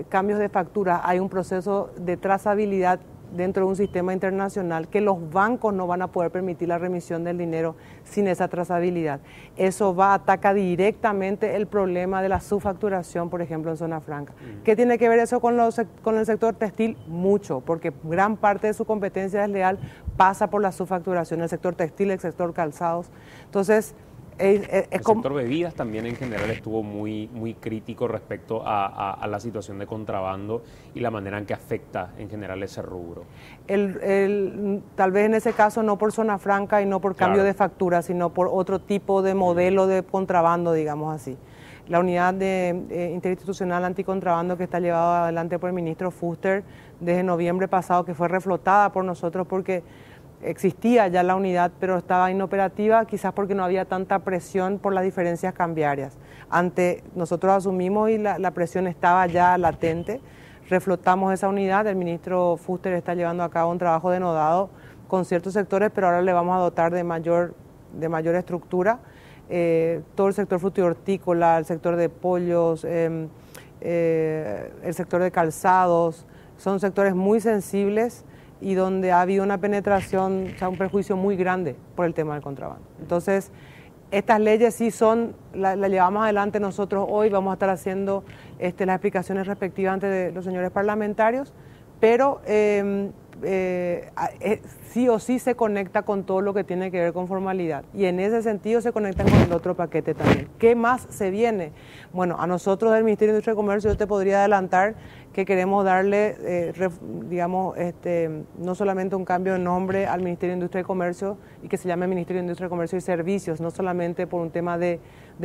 Speaker 2: cambios de factura. Hay un proceso de trazabilidad dentro de un sistema internacional que los bancos no van a poder permitir la remisión del dinero sin esa trazabilidad. Eso ataca directamente el problema de la subfacturación, por ejemplo, en zona franca. ¿Qué tiene que ver eso con el sector textil? Mucho, porque gran parte de su competencia desleal pasa por la subfacturación, el sector textil, el sector calzados. Entonces,
Speaker 1: el sector bebidas también en general estuvo muy crítico respecto a la situación de contrabando y la manera en que afecta en general ese rubro.
Speaker 2: Tal vez en ese caso no por zona franca y no por cambio de factura, sino por otro tipo de modelo de contrabando, digamos así. La unidad interinstitucional anticontrabando que está llevada adelante por el ministro Fuster desde noviembre pasado, que fue reflotada por nosotros porque existía ya la unidad, pero estaba inoperativa, quizás porque no había tanta presión por las diferencias cambiarias. Nosotros asumimos y la presión estaba ya latente, reflotamos esa unidad, el ministro Fuster está llevando a cabo un trabajo denodado con ciertos sectores, pero ahora le vamos a dotar de mayor estructura. Todo el sector frutícola, el sector de pollos, el sector de calzados, son sectores muy sensibles y donde ha habido una penetración, o sea, un perjuicio muy grande por el tema del contrabando. Entonces, estas leyes sí la llevamos adelante nosotros hoy, vamos a estar haciendo las explicaciones respectivas ante los señores parlamentarios, pero sí o sí se conecta con todo lo que tiene que ver con formalidad y en ese sentido se conectan con el otro paquete también. ¿Qué más se viene? Bueno, a nosotros del Ministerio de Industria y Comercio yo te podría adelantar que queremos darle, no solamente un cambio de nombre al Ministerio de Industria y Comercio y que se llame Ministerio de Industria, Comercio y Servicios, no solamente por un tema de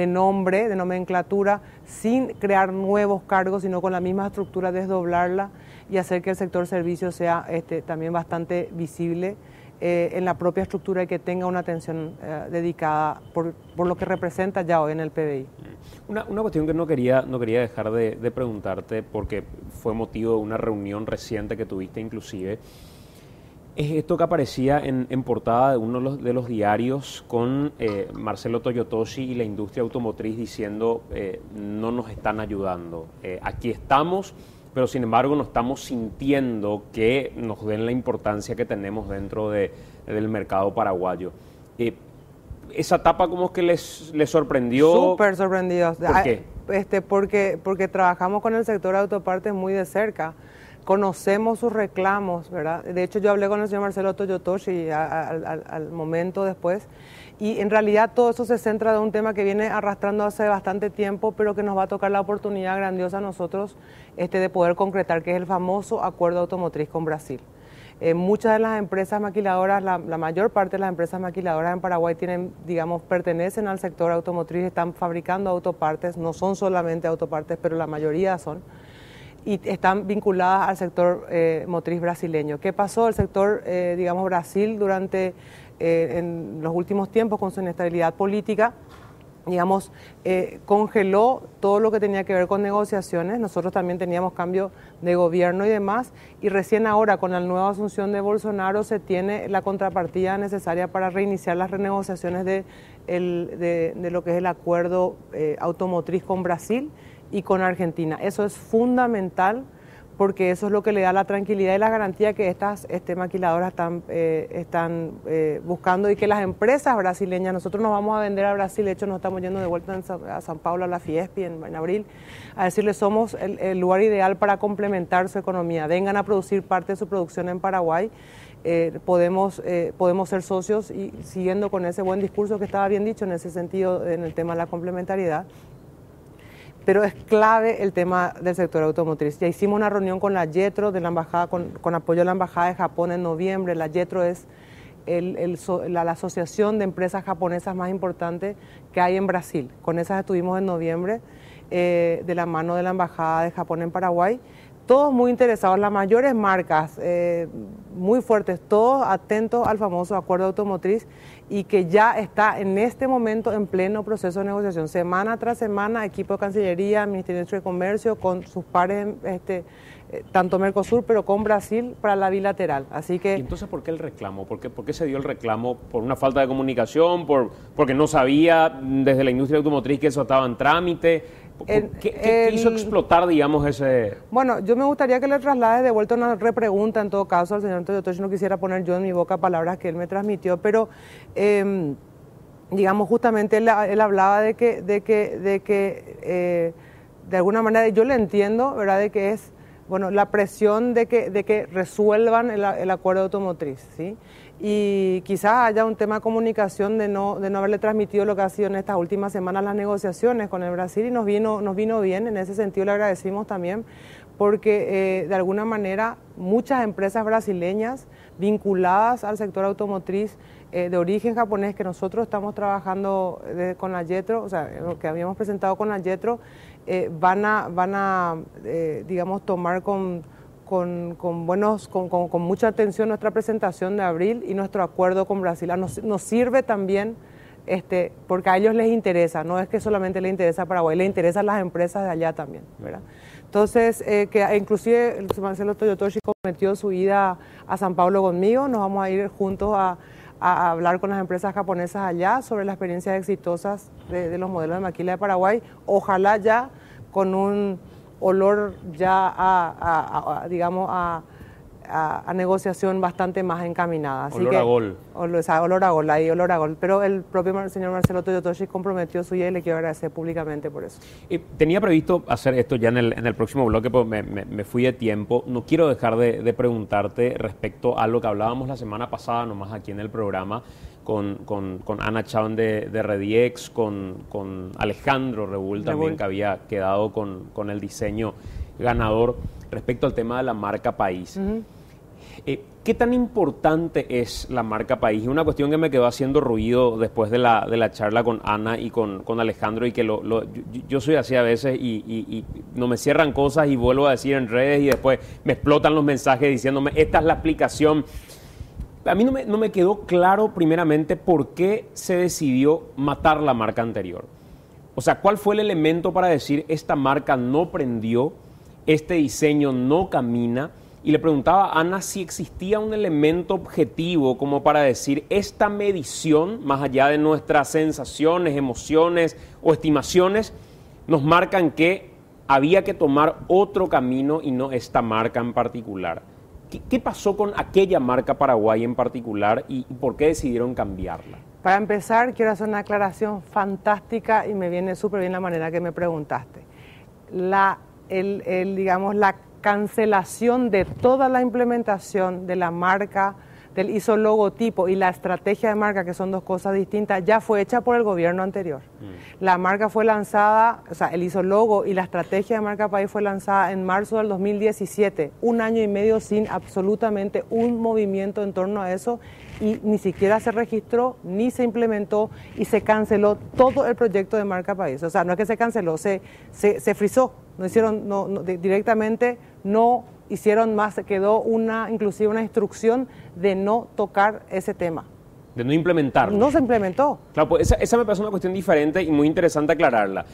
Speaker 2: nombre, de nomenclatura, sin crear nuevos cargos, sino con la misma estructura, desdoblarla y hacer que el sector servicios sea también bastante visible en la propia estructura y que tenga una atención dedicada por lo que representa ya hoy en el PBI.
Speaker 1: Una cuestión que no quería dejar de preguntarte, porque fue motivo de una reunión reciente que tuviste inclusive, es esto que aparecía en portada de uno de los diarios con Marcelo Toyotoshi y la industria automotriz diciendo no nos están ayudando, aquí estamos, pero sin embargo no estamos sintiendo que nos den la importancia que tenemos dentro del mercado paraguayo. ¿Esa etapa como que les sorprendió?
Speaker 2: Súper sorprendidos.
Speaker 1: ¿Por qué?
Speaker 2: Porque trabajamos con el sector de autopartes muy de cerca, conocemos sus reclamos, ¿verdad? De hecho yo hablé con el señor Marcelo Toyotoshi al momento después y en realidad todo eso se centra de un tema que viene arrastrando hace bastante tiempo, pero que nos va a tocar la oportunidad grandiosa a nosotros de poder concretar, que es el famoso acuerdo automotriz con Brasil. Muchas de las empresas maquiladoras, la mayor parte de las empresas maquiladoras en Paraguay pertenecen al sector automotriz, están fabricando autopartes, no son solamente autopartes, pero la mayoría son, y están vinculadas al sector motriz brasileño. ¿Qué pasó? El sector, Brasil en los últimos tiempos con su inestabilidad política, congeló todo lo que tenía que ver con negociaciones. Nosotros también teníamos cambio de gobierno y demás, y recién ahora con la nueva asunción de Bolsonaro se tiene la contrapartida necesaria para reiniciar las renegociaciones de lo que es el acuerdo automotriz con Brasil y con Argentina. Eso es fundamental porque eso es lo que le da la tranquilidad y la garantía que estas maquiladoras están buscando, y que las empresas brasileñas, nosotros nos vamos a vender a Brasil, de hecho nos estamos yendo de vuelta a San Paulo a la Fiespi en abril, a decirles somos el lugar ideal para complementar su economía, vengan a producir parte de su producción en Paraguay. Podemos ser socios, y siguiendo con ese buen discurso que estaba bien dicho en ese sentido, en el tema de la complementariedad. Pero es clave el tema del sector automotriz. Ya hicimos una reunión con la JETRO de la embajada, con apoyo de la Embajada de Japón en noviembre. La JETRO es la asociación de empresas japonesas más importante que hay en Brasil. Con esas estuvimos en noviembre, de la mano de la Embajada de Japón en Paraguay. Todos muy interesados, las mayores marcas, muy fuertes, todos atentos al famoso acuerdo automotriz, y que ya está en este momento en pleno proceso de negociación. Semana tras semana, equipo de Cancillería, Ministerio de Industria y Comercio, con sus pares, tanto Mercosur, pero con Brasil para la bilateral. Así que...
Speaker 1: ¿Y entonces por qué el reclamo? ¿Por qué se dio el reclamo? ¿Por una falta de comunicación? ¿Porque no sabía desde la industria automotriz que eso estaba en trámite? ¿Qué hizo explotar, digamos, ese...?
Speaker 2: Bueno, yo me gustaría que le traslade de vuelta una repregunta, en todo caso, al señor Toyotoshi. No quisiera poner yo en mi boca palabras que él me transmitió, pero, digamos, justamente él hablaba de que de alguna manera, yo le entiendo, ¿verdad?, de que es, bueno, la presión de que resuelvan el acuerdo automotriz, ¿sí? Y quizás haya un tema de comunicación de no haberle transmitido lo que ha sido en estas últimas semanas las negociaciones con el Brasil, y nos vino bien. En ese sentido le agradecimos también, porque de alguna manera muchas empresas brasileñas vinculadas al sector automotriz de origen japonés, que nosotros estamos trabajando con la JETRO, o sea, lo que habíamos presentado con la JETRO, van a digamos, tomar con mucha atención nuestra presentación de abril y nuestro acuerdo con Brasil. Nos sirve también, porque a ellos les interesa, no es que solamente les interesa a Paraguay, les interesan las empresas de allá también, ¿verdad? Entonces, que inclusive el Marcelo Toyotoshi cometió su ida a San Paulo conmigo, nos vamos a ir juntos a hablar con las empresas japonesas allá sobre las experiencias exitosas de los modelos de maquila de Paraguay, ojalá ya con un olor ya digamos, a negociación bastante más encaminada. Así
Speaker 1: olor a gol.
Speaker 2: Olor a gol, ahí olor a gol. Pero el propio señor Marcelo Toyotoshi comprometió su idea, y le quiero agradecer públicamente por eso.
Speaker 1: Tenía previsto hacer esto ya en el próximo bloque, pero me fui de tiempo. No quiero dejar de preguntarte respecto a lo que hablábamos la semana pasada, nomás aquí en el programa, con Ana Chaban de Rediex, con Alejandro Rebull también, que había quedado con el diseño ganador, respecto al tema de la marca país. Uh-huh. ¿Qué tan importante es la marca país? Es una cuestión que me quedó haciendo ruido después de la charla con Ana y con Alejandro, y que yo soy así a veces, y no me cierran cosas y vuelvo a decir en redes, y después me explotan los mensajes diciéndome, esta es la explicación. A mí no me quedó claro, primeramente, por qué se decidió matar la marca anterior. O sea, ¿cuál fue el elemento para decir esta marca no prendió, este diseño no camina? Y le preguntaba a Ana si existía un elemento objetivo como para decir esta medición, más allá de nuestras sensaciones, emociones o estimaciones, nos marcan que había que tomar otro camino y no esta marca en particular. ¿Qué pasó con aquella marca Paraguay en particular y por qué decidieron cambiarla?
Speaker 2: Para empezar, quiero hacer una aclaración fantástica, y me viene súper bien la manera que me preguntaste. Digamos, la cancelación de toda la implementación de la marca, del ISO logotipo y la estrategia de marca, que son dos cosas distintas, ya fue hecha por el gobierno anterior. La marca fue lanzada, o sea, el ISO logo y la estrategia de marca país fue lanzada en marzo del 2017, un año y medio sin absolutamente un movimiento en torno a eso, y ni siquiera se registró, ni se implementó, y se canceló todo el proyecto de marca país. O sea, no es que se canceló, se frizó, no hicieron, directamente no hicieron más, se quedó inclusive una instrucción de no tocar ese tema.
Speaker 1: De no implementarlo.
Speaker 2: No se implementó.
Speaker 1: Claro, pues esa me parece una cuestión diferente y muy interesante aclararla.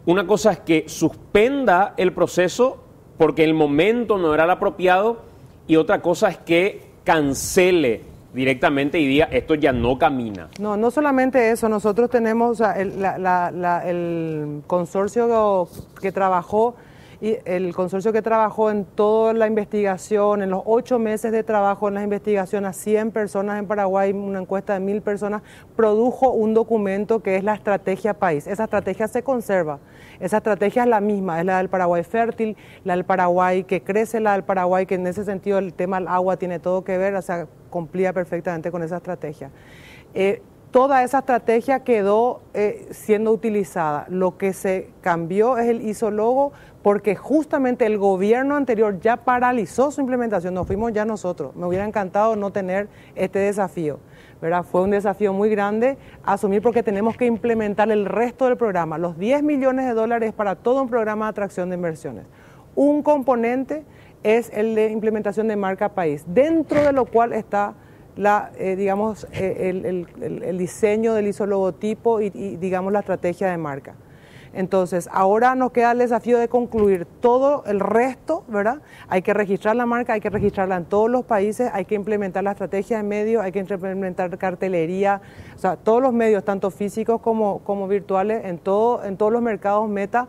Speaker 1: Una cosa es que suspenda el proceso porque el momento no era el apropiado, y otra cosa es que cancele directamente y diga esto ya no camina.
Speaker 2: No solamente eso, nosotros tenemos, o sea, el consorcio que trabajó y el consorcio que trabajó en toda la investigación, en los 8 meses de trabajo en la investigación a 100 personas en Paraguay, una encuesta de 1000 personas, produjo un documento que es la estrategia país. Esa estrategia se conserva. Esa estrategia es la misma, es la del Paraguay fértil, la del Paraguay que crece, la del Paraguay que en ese sentido el tema del agua tiene todo que ver, o sea, cumplía perfectamente con esa estrategia. Toda esa estrategia quedó siendo utilizada. Lo que se cambió es el ISO-logo porque justamente el gobierno anterior ya paralizó su implementación, nos fuimos ya nosotros. Me hubiera encantado no tener este desafío, ¿verdad? Fue un desafío muy grande asumir porque tenemos que implementar el resto del programa, los 10 millones de dólares para todo un programa de atracción de inversiones. Un componente es el de implementación de marca país, dentro de lo cual está el diseño del ISO-logotipo y digamos la estrategia de marca. Entonces, ahora nos queda el desafío de concluir todo el resto, ¿verdad? Hay que registrar la marca, hay que registrarla en todos los países, hay que implementar la estrategia de medios, hay que implementar cartelería, o sea, todos los medios, tanto físicos como virtuales, en todos los mercados meta,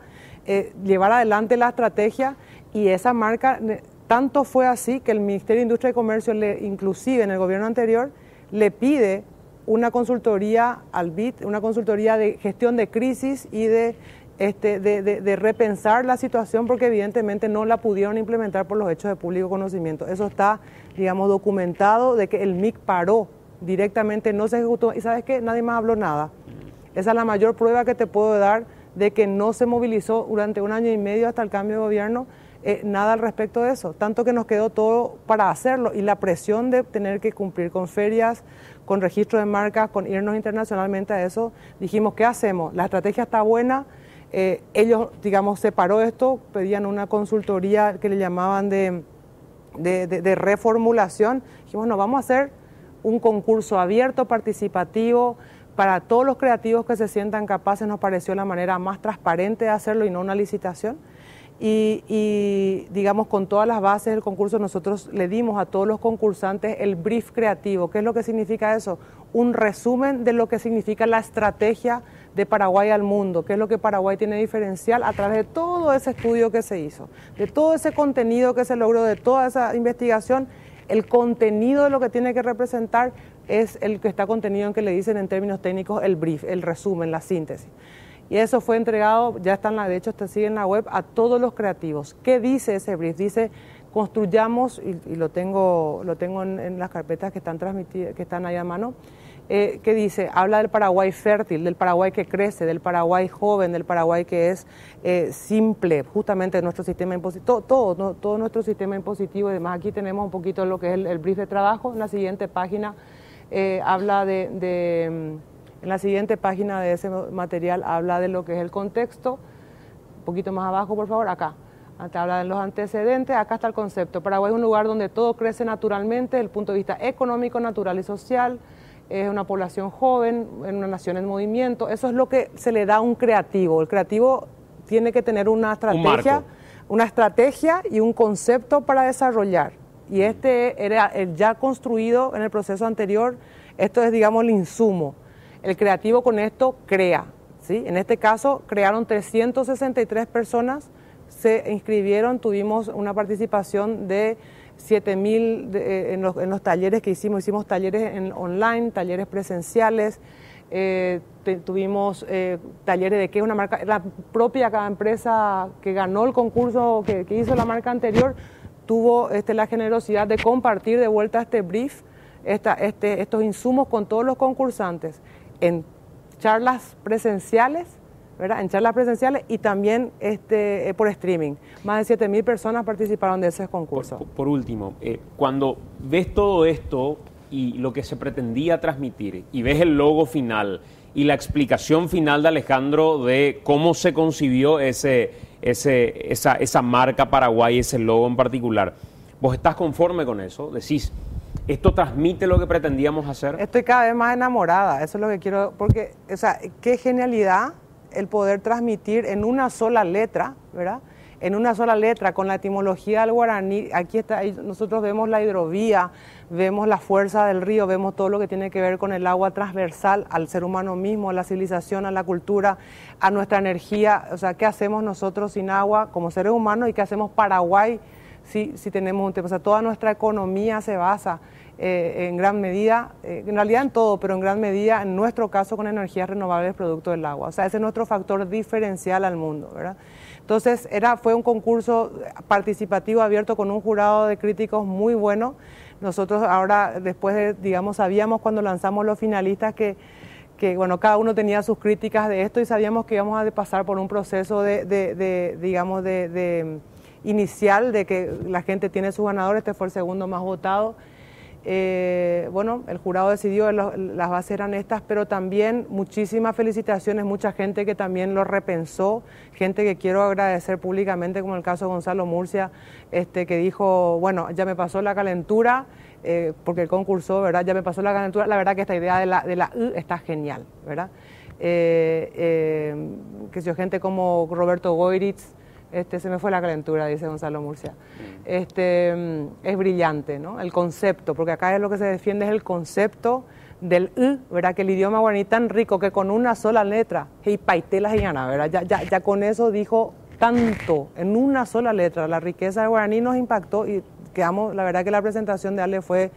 Speaker 2: llevar adelante la estrategia y esa marca. Tanto fue así que el Ministerio de Industria y Comercio, inclusive en el gobierno anterior, le pide una consultoría al BID, una consultoría de gestión de crisis y de repensar la situación porque evidentemente no la pudieron implementar por los hechos de público conocimiento. Eso está, digamos, documentado de que el MIC paró directamente, no se ejecutó y ¿sabes qué? Nadie más habló nada. Esa es la mayor prueba que te puedo dar de que no se movilizó durante 1 año y medio hasta el cambio de gobierno. Nada al respecto de eso, tanto que nos quedó todo para hacerlo y la presión de tener que cumplir con ferias, con registro de marcas, con irnos internacionalmente a eso, dijimos, ¿qué hacemos? La estrategia está buena, ellos, digamos, separó esto, pedían una consultoría que le llamaban de reformulación, dijimos, no, vamos a hacer un concurso abierto, participativo, para todos los creativos que se sientan capaces, nos pareció la manera más transparente de hacerlo y no una licitación. Y digamos, con todas las bases del concurso, nosotros le dimos a todos los concursantes el brief creativo. ¿Qué es lo que significa eso? Un resumen de lo que significa la estrategia de Paraguay al mundo, qué es lo que Paraguay tiene diferencial a través de todo ese estudio que se hizo, de todo ese contenido que se logró, de toda esa investigación. El contenido de lo que tiene que representar es el que está contenido en que le dicen en términos técnicos el brief, el resumen, la síntesis. Y eso fue entregado, ya está de hecho sigue en la web, a todos los creativos. ¿Qué dice ese brief? Dice, construyamos, y lo tengo en las carpetas que están transmitidas, que están ahí a mano, ¿qué dice? Habla del Paraguay fértil, del Paraguay que crece, del Paraguay joven, del Paraguay que es simple, justamente nuestro sistema impositivo, todo nuestro sistema impositivo y demás. Aquí tenemos un poquito lo que es el brief de trabajo. En la siguiente página habla en la siguiente página de ese material habla de lo que es el contexto, un poquito más abajo por favor, acá, habla de los antecedentes, acá está el concepto. Paraguay es un lugar donde todo crece naturalmente desde el punto de vista económico, natural y social, es una población joven, en una nación en movimiento, eso es lo que se le da a un creativo. El creativo tiene que tener una estrategia y un concepto para desarrollar. Y este era el ya construido en el proceso anterior, esto es digamos el insumo. El creativo con esto crea, ¿sí? En este caso crearon 363 personas, se inscribieron, tuvimos una participación de 7.000 en los talleres que hicimos talleres online, talleres presenciales, tuvimos talleres de qué es una marca, la propia cada empresa que ganó el concurso, que hizo la marca anterior, tuvo la generosidad de compartir de vuelta este brief, estos insumos con todos los concursantes en charlas presenciales, ¿verdad? En charlas presenciales y también por streaming. Más de 7.000 personas participaron de ese concurso.
Speaker 1: Por último, cuando ves todo esto y lo que se pretendía transmitir y ves el logo final y la explicación final de Alejandro de cómo se concibió esa marca Paraguay, ese logo en particular, ¿vos estás conforme con eso? Decís, ¿esto transmite lo que pretendíamos hacer?
Speaker 2: Estoy cada vez más enamorada, eso es lo que quiero, porque, o sea, qué genialidad el poder transmitir en una sola letra, ¿verdad? en una sola letra, con la etimología del guaraní. Aquí está, nosotros vemos la hidrovía, vemos la fuerza del río, vemos todo lo que tiene que ver con el agua transversal al ser humano mismo, a la civilización, a la cultura, a nuestra energía. O sea, ¿qué hacemos nosotros sin agua como seres humanos y qué hacemos Paraguay si tenemos un tema? O sea, toda nuestra economía se basa en gran medida, en realidad en todo, pero en gran medida, en nuestro caso, con energías renovables producto del agua. O sea, ese es nuestro factor diferencial al mundo, ¿verdad? Entonces, fue un concurso participativo abierto con un jurado de críticos muy bueno. Nosotros ahora, después de, digamos, sabíamos cuando lanzamos los finalistas que bueno, cada uno tenía sus críticas de esto y sabíamos que íbamos a pasar por un proceso digamos, inicial de que la gente tiene sus ganadores. Este fue el segundo más votado. Bueno, el jurado decidió, las bases eran estas, pero también muchísimas felicitaciones, mucha gente que también lo repensó, gente que quiero agradecer públicamente, como el caso de Gonzalo Murcia, que dijo, bueno, ya me pasó la calentura, porque el concurso, ¿verdad? Ya me pasó la calentura, la verdad que esta idea de la U está genial, ¿verdad? Que si gente como Roberto Goiritz, se me fue la calentura, dice Gonzalo Murcia. Es brillante, ¿no? El concepto, porque acá es lo que se defiende es el concepto del ¿verdad? Que el idioma guaraní tan rico que con una sola letra, ¿verdad? Ya con eso dijo tanto, en una sola letra. La riqueza del guaraní nos impactó y quedamos, la verdad que la presentación de Ale fue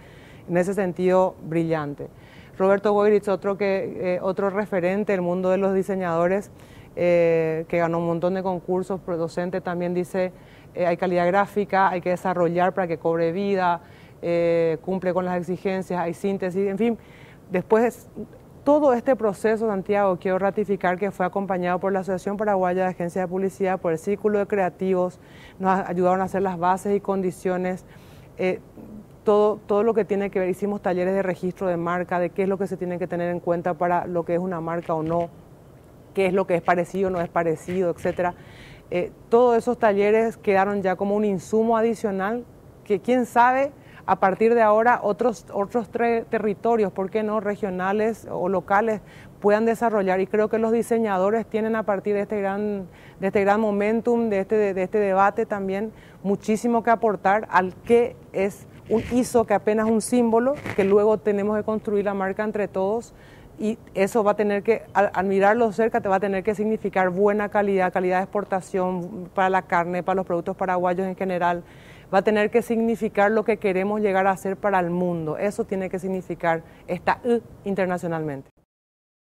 Speaker 2: en ese sentido brillante. Roberto Goiritz, otro referente del mundo de los diseñadores, que ganó un montón de concursos, pero docente también dice, hay calidad gráfica, hay que desarrollar para que cobre vida, cumple con las exigencias, hay síntesis, en fin. Después, todo este proceso, Santiago, quiero ratificar que fue acompañado por la Asociación Paraguaya de Agencias de Publicidad, por el Círculo de Creativos, nos ayudaron a hacer las bases y condiciones, todo lo que tiene que ver, hicimos talleres de registro de marca, de qué es lo que se tiene que tener en cuenta para lo que es una marca o no, qué es lo que es parecido o no es parecido, etcétera. Todos esos talleres quedaron ya como un insumo adicional que quién sabe a partir de ahora otros territorios, ¿por qué no?, regionales o locales puedan desarrollar, y creo que los diseñadores tienen a partir de este gran momentum, de este debate también, muchísimo que aportar al que es un ISO, que apenas un símbolo, que luego tenemos que construir la marca entre todos. Y eso va a tener que, al mirarlo cerca, te va a tener que significar buena calidad, calidad de exportación para la carne, para los productos paraguayos en general. Va a tener que significar lo que queremos llegar a hacer para el mundo. Eso tiene que significar esta internacionalmente.